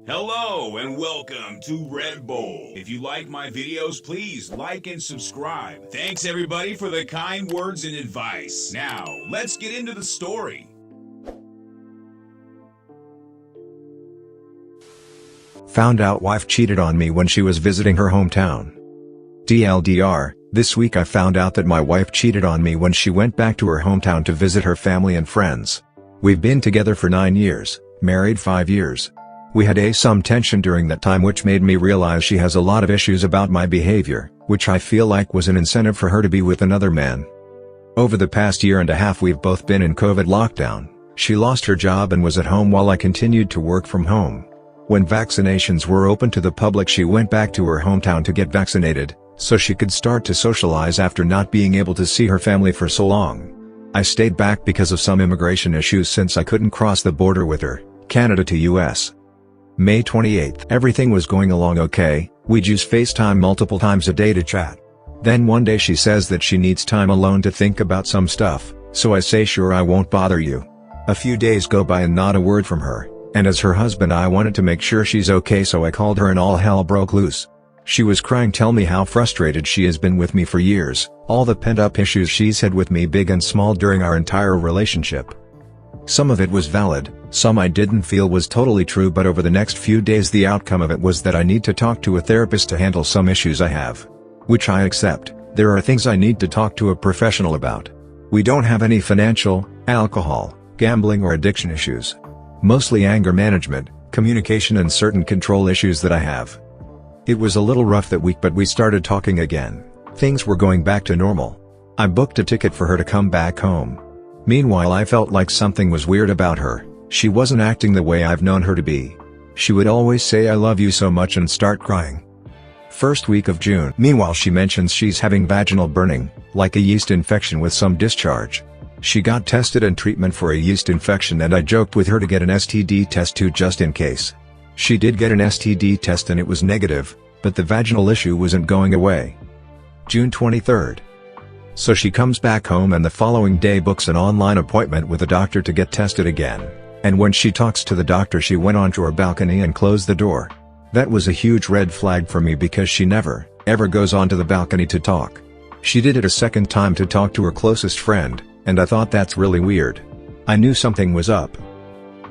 Hello and welcome to Red Bull. If you like my videos, please like and subscribe. Thanks everybody for the kind words and advice. Now, let's get into the story. Found out wife cheated on me when she was visiting her hometown. TLDR, this week I found out that my wife cheated on me when she went back to her hometown to visit her family and friends. We've been together for 9 years, married 5 years. We had some tension during that time, which made me realize she has a lot of issues about my behavior, which I feel like was an incentive for her to be with another man. Over the past year and a half we've both been in COVID lockdown. She lost her job and was at home while I continued to work from home. When vaccinations were open to the public, she went back to her hometown to get vaccinated, so she could start to socialize after not being able to see her family for so long. I stayed back because of some immigration issues since I couldn't cross the border with her, Canada to US. May 28th. Everything was going along okay, we'd use FaceTime multiple times a day to chat. Then one day she says that she needs time alone to think about some stuff, so I say sure, I won't bother you. A few days go by and not a word from her, and as her husband I wanted to make sure she's okay, so I called her and all hell broke loose. She was crying, tell me how frustrated she has been with me for years, all the pent-up issues she's had with me, big and small, during our entire relationship. Some of it was valid, some I didn't feel was totally true, but over the next few days the outcome of it was that I need to talk to a therapist to handle some issues I have. Which I accept. There are things I need to talk to a professional about. We don't have any financial, alcohol, gambling or addiction issues. Mostly anger management, communication and certain control issues that I have. It was a little rough that week, but we started talking again. Things were going back to normal. I booked a ticket for her to come back home. Meanwhile I felt like something was weird about her. She wasn't acting the way I've known her to be. She would always say I love you so much and start crying. First week of June. Meanwhile she mentions she's having vaginal burning, like a yeast infection with some discharge. She got tested and treatment for a yeast infection, and I joked with her to get an STD test too, just in case. She did get an STD test and it was negative, but the vaginal issue wasn't going away. June 23rd. So she comes back home and the following day books an online appointment with a doctor to get tested again. And when she talks to the doctor, she went onto her balcony and closed the door. That was a huge red flag for me because she never, ever goes onto the balcony to talk. She did it a second time to talk to her closest friend, and I thought that's really weird. I knew something was up.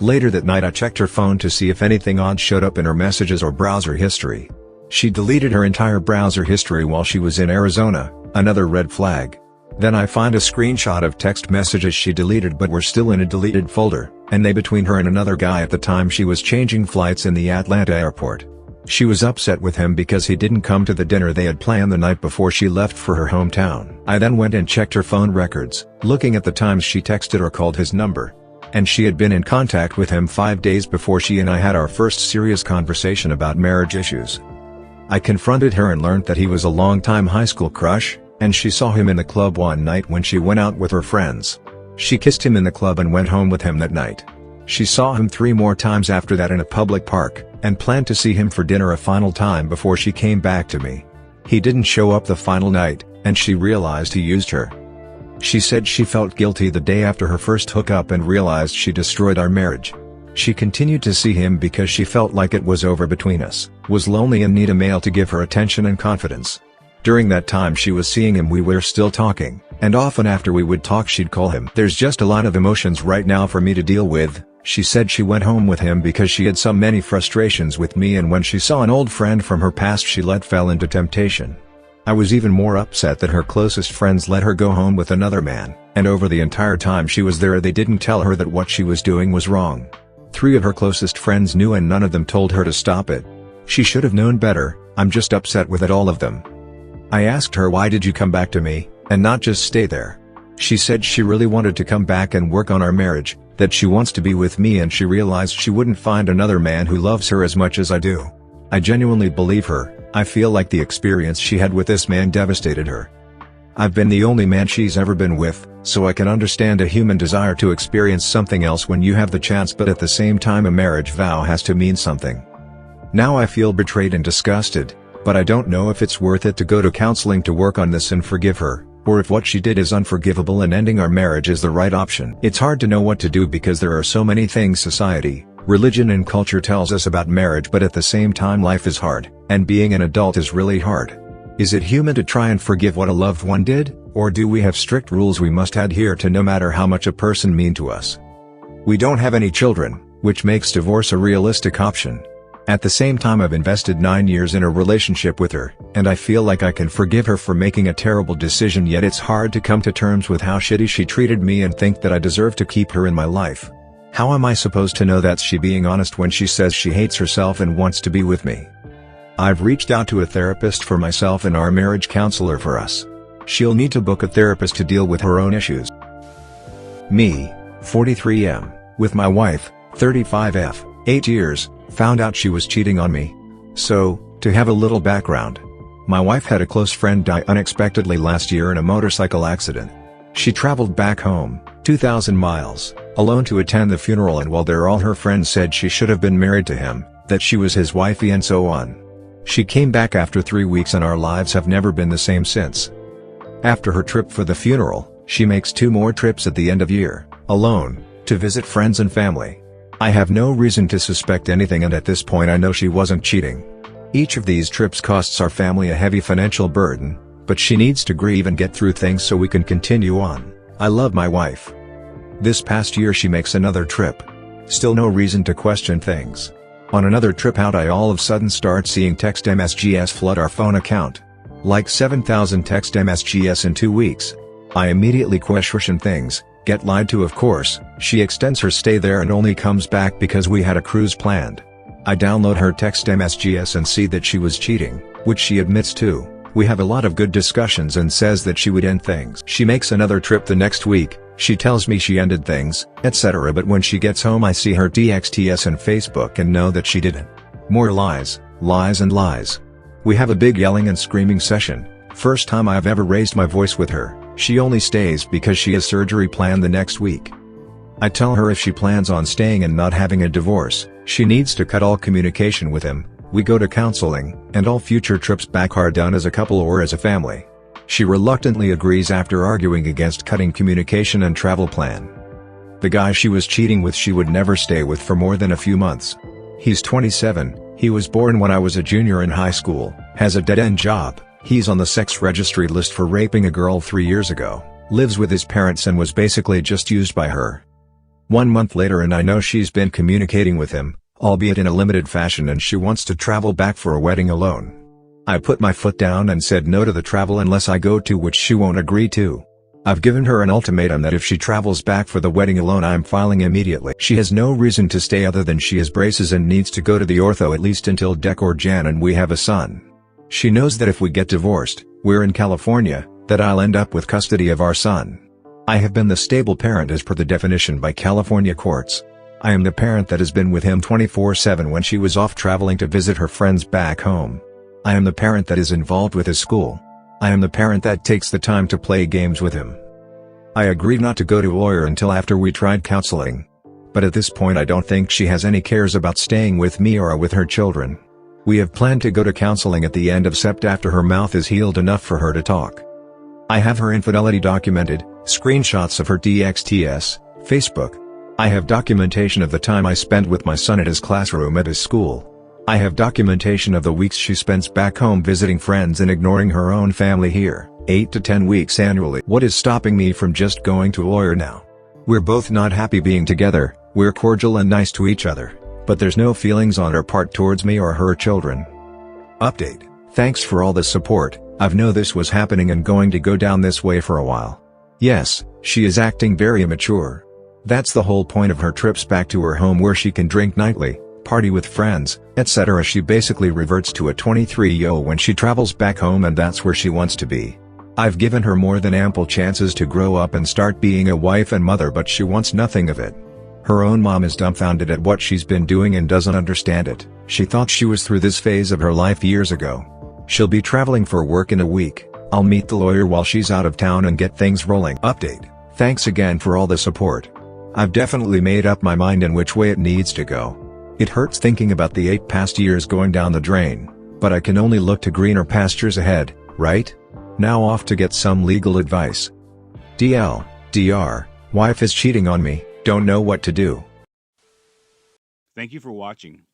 Later that night I checked her phone to see if anything odd showed up in her messages or browser history. She deleted her entire browser history while she was in Arizona. Another red flag. Then I find a screenshot of text messages she deleted but were still in a deleted folder, and they between her and another guy at the time she was changing flights in the Atlanta airport. She was upset with him because he didn't come to the dinner they had planned the night before she left for her hometown. I then went and checked her phone records, looking at the times she texted or called his number. And she had been in contact with him 5 days before she and I had our first serious conversation about marriage issues. I confronted her and learned that he was a longtime high school crush, and she saw him in the club one night when she went out with her friends. She kissed him in the club and went home with him that night. She saw him 3 more times after that in a public park, and planned to see him for dinner a final time before she came back to me. He didn't show up the final night, and she realized he used her. She said she felt guilty the day after her first hookup and realized she destroyed our marriage. She continued to see him because she felt like it was over between us, was lonely and need a male to give her attention and confidence. During that time she was seeing him, we were still talking, and often after we would talk she'd call him. There's just a lot of emotions right now for me to deal with. She said she went home with him because she had so many frustrations with me, and when she saw an old friend from her past she fell into temptation. I was even more upset that her closest friends let her go home with another man, and over the entire time she was there they didn't tell her that what she was doing was wrong. 3 of her closest friends knew and none of them told her to stop it. She should have known better. I'm just upset with it, all of them. I asked her, why did you come back to me, and not just stay there? She said she really wanted to come back and work on our marriage, that she wants to be with me, and she realized she wouldn't find another man who loves her as much as I do. I genuinely believe her. I feel like the experience she had with this man devastated her. I've been the only man she's ever been with, so I can understand a human desire to experience something else when you have the chance, but at the same time a marriage vow has to mean something. Now I feel betrayed and disgusted, but I don't know if it's worth it to go to counseling to work on this and forgive her, or if what she did is unforgivable and ending our marriage is the right option. It's hard to know what to do because there are so many things society, Religion and culture tells us about marriage, but at the same time life is hard, and being an adult is really hard. Is it human to try and forgive what a loved one did, or do we have strict rules we must adhere to no matter how much a person mean to us? We don't have any children, which makes divorce a realistic option. At the same time, I've invested 9 years in a relationship with her, and I feel like I can forgive her for making a terrible decision, yet it's hard to come to terms with how shitty she treated me and think that I deserve to keep her in my life. How am I supposed to know that's she being honest when she says she hates herself and wants to be with me? I've reached out to a therapist for myself and our marriage counselor for us. She'll need to book a therapist to deal with her own issues. Me, 43M, with my wife, 35F, 8 years, found out she was cheating on me. So, to have a little background. My wife had a close friend die unexpectedly last year in a motorcycle accident. She traveled back home, 2,000 miles, alone to attend the funeral, and while there all her friends said she should have been married to him, that she was his wifey and so on. She came back after 3 weeks and our lives have never been the same since. After her trip for the funeral, she makes 2 more trips at the end of year, alone, to visit friends and family. I have no reason to suspect anything, and at this point I know she wasn't cheating. Each of these trips costs our family a heavy financial burden, but she needs to grieve and get through things so we can continue on. I love my wife. This past year she makes another trip. Still no reason to question things. On another trip out, I all of a sudden start seeing text MSGs flood our phone account. Like 7,000 text MSGs in 2 weeks. I immediately question things, get lied to of course. She extends her stay there and only comes back because we had a cruise planned. I download her text MSGs and see that she was cheating, which she admits to. We have a lot of good discussions and says that she would end things. She makes another trip the next week, she tells me she ended things, etc. But when she gets home I see her DXTS and Facebook and know that she didn't. More lies, lies and lies. We have a big yelling and screaming session. First time I've ever raised my voice with her. She only stays because she has surgery planned the next week. I tell her if she plans on staying and not having a divorce, she needs to cut all communication with him. We go to counseling, and all future trips back are done as a couple or as a family. She reluctantly agrees after arguing against cutting communication and travel plan. The guy she was cheating with she would never stay with for more than a few months. He's 27, he was born when I was a junior in high school, has a dead-end job, he's on the sex registry list for raping a girl 3 years ago, lives with his parents and was basically just used by her. 1 month later and I know she's been communicating with him, albeit in a limited fashion, and she wants to travel back for a wedding alone. I put my foot down and said no to the travel unless I go to, which she won't agree to. I've given her an ultimatum that if she travels back for the wedding alone I'm filing immediately. She has no reason to stay other than she has braces and needs to go to the ortho at least until Dec or Jan, and we have a son. She knows that if we get divorced, we're in California, that I'll end up with custody of our son. I have been the stable parent as per the definition by California courts. I am the parent that has been with him 24/7 when she was off traveling to visit her friends back home. I am the parent that is involved with his school. I am the parent that takes the time to play games with him. I agreed not to go to a lawyer until after we tried counseling. But at this point I don't think she has any cares about staying with me or with her children. We have planned to go to counseling at the end of Sept after her mouth is healed enough for her to talk. I have her infidelity documented, screenshots of her DXTS, Facebook. I have documentation of the time I spent with my son at his classroom at his school. I have documentation of the weeks she spends back home visiting friends and ignoring her own family here, 8 to 10 weeks annually. What is stopping me from just going to a lawyer now? We're both not happy being together, we're cordial and nice to each other, but there's no feelings on her part towards me or her children. Update. Thanks for all the support. I've known this was happening and going to go down this way for a while. Yes, she is acting very immature. That's the whole point of her trips back to her home where she can drink nightly, party with friends, etc. She basically reverts to a 23-year-old when she travels back home, and that's where she wants to be. I've given her more than ample chances to grow up and start being a wife and mother, but she wants nothing of it. Her own mom is dumbfounded at what she's been doing and doesn't understand it. She thought she was through this phase of her life years ago. She'll be traveling for work in a week. I'll meet the lawyer while she's out of town and get things rolling. Update. Thanks again for all the support. I've definitely made up my mind in which way it needs to go. It hurts thinking about the 8 past years going down the drain, but I can only look to greener pastures ahead, right? Now off to get some legal advice. DR, wife is cheating on me, don't know what to do. Thank you for watching.